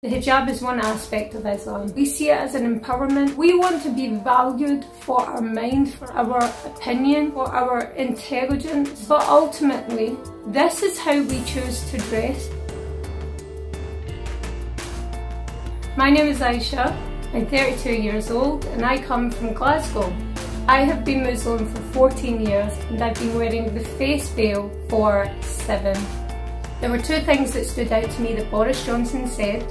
The hijab is one aspect of Islam. We see it as an empowerment. We want to be valued for our mind, for our opinion, for our intelligence. But ultimately, this is how we choose to dress. My name is Aisha. I'm 32 years old and I come from Glasgow. I have been Muslim for 14 years and I've been wearing the face veil for 7. There were 2 things that stood out to me that Boris Johnson said.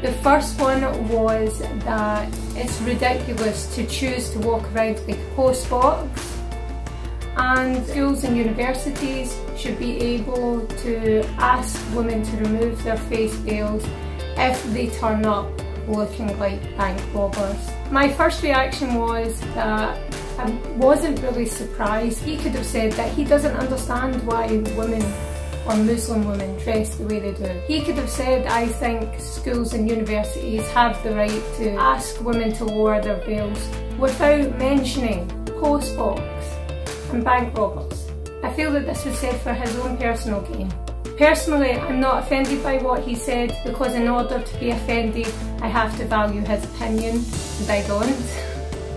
The first one was that it's ridiculous to choose to walk around like a post box, and schools and universities should be able to ask women to remove their face veils if they turn up looking like bank robbers. My first reaction was that I wasn't really surprised. He could have said that he doesn't understand why women or Muslim women dress the way they do. He could have said, I think schools and universities have the right to ask women to lower their veils, without mentioning postbox and bank robbers. I feel that this was said for his own personal gain. Personally, I'm not offended by what he said, because in order to be offended, I have to value his opinion, and I don't.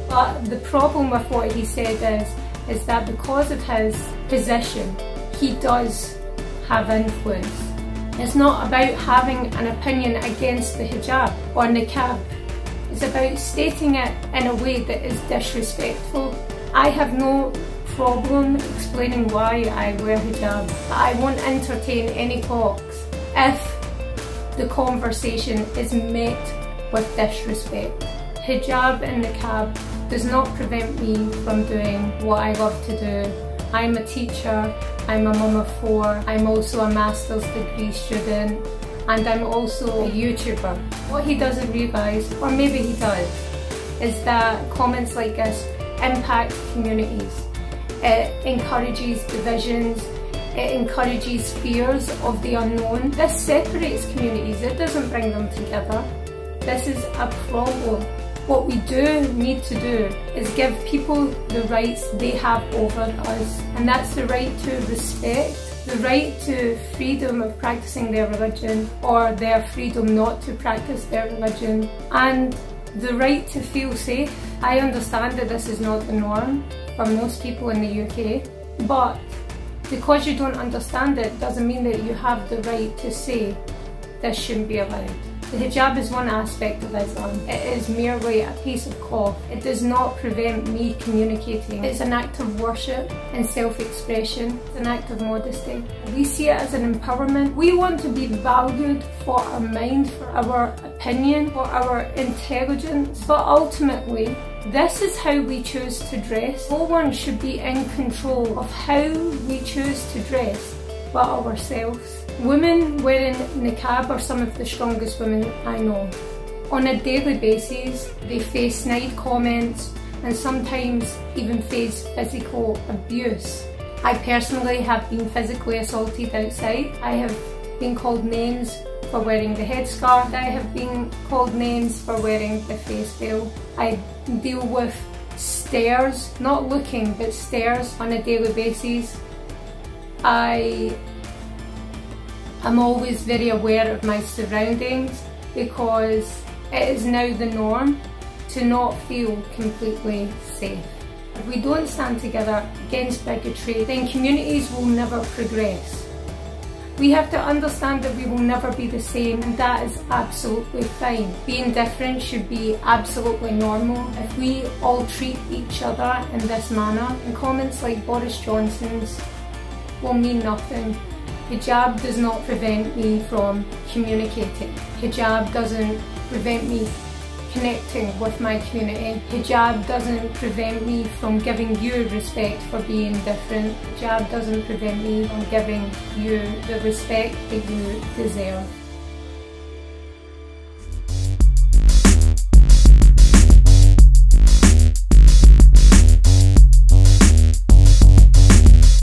But the problem with what he said is that because of his position, he does have influence. It's not about having an opinion against the hijab or niqab. It's about stating it in a way that is disrespectful. I have no problem explaining why I wear hijab, but I won't entertain any talks if the conversation is met with disrespect. Hijab and niqab does not prevent me from doing what I love to do. I'm a teacher, I'm a mum of 4, I'm also a master's degree student, and I'm also a YouTuber. What he doesn't realise, or maybe he does, is that comments like this impact communities. It encourages divisions, it encourages fears of the unknown. This separates communities, it doesn't bring them together. This is a problem. What we do need to do is give people the rights they have over us, and that's the right to respect, the right to freedom of practicing their religion, or their freedom not to practice their religion, and the right to feel safe. I understand that this is not the norm for most people in the UK, but because you don't understand it doesn't mean that you have the right to say this shouldn't be allowed. The hijab is one aspect of Islam. It is merely a piece of cloth. It does not prevent me communicating. It's an act of worship and self-expression. It's an act of modesty. We see it as an empowerment. We want to be valued for our mind, for our opinion, for our intelligence. But ultimately, this is how we choose to dress. No one should be in control of how we choose to dress but ourselves. Women wearing niqab are some of the strongest women I know. On a daily basis, they face snide comments and sometimes even face physical abuse. I personally have been physically assaulted outside. I have been called names for wearing the headscarf. I have been called names for wearing the face veil. I deal with stares, not looking, but stares on a daily basis. I'm always very aware of my surroundings, because it is now the norm to not feel completely safe. If we don't stand together against bigotry, then communities will never progress. We have to understand that we will never be the same, and that is absolutely fine. Being different should be absolutely normal. If we all treat each other in this manner, and comments like Boris Johnson's will mean nothing. Hijab does not prevent me from communicating. Hijab doesn't prevent me connecting with my community. Hijab doesn't prevent me from giving you respect for being different. Hijab doesn't prevent me from giving you the respect that you deserve.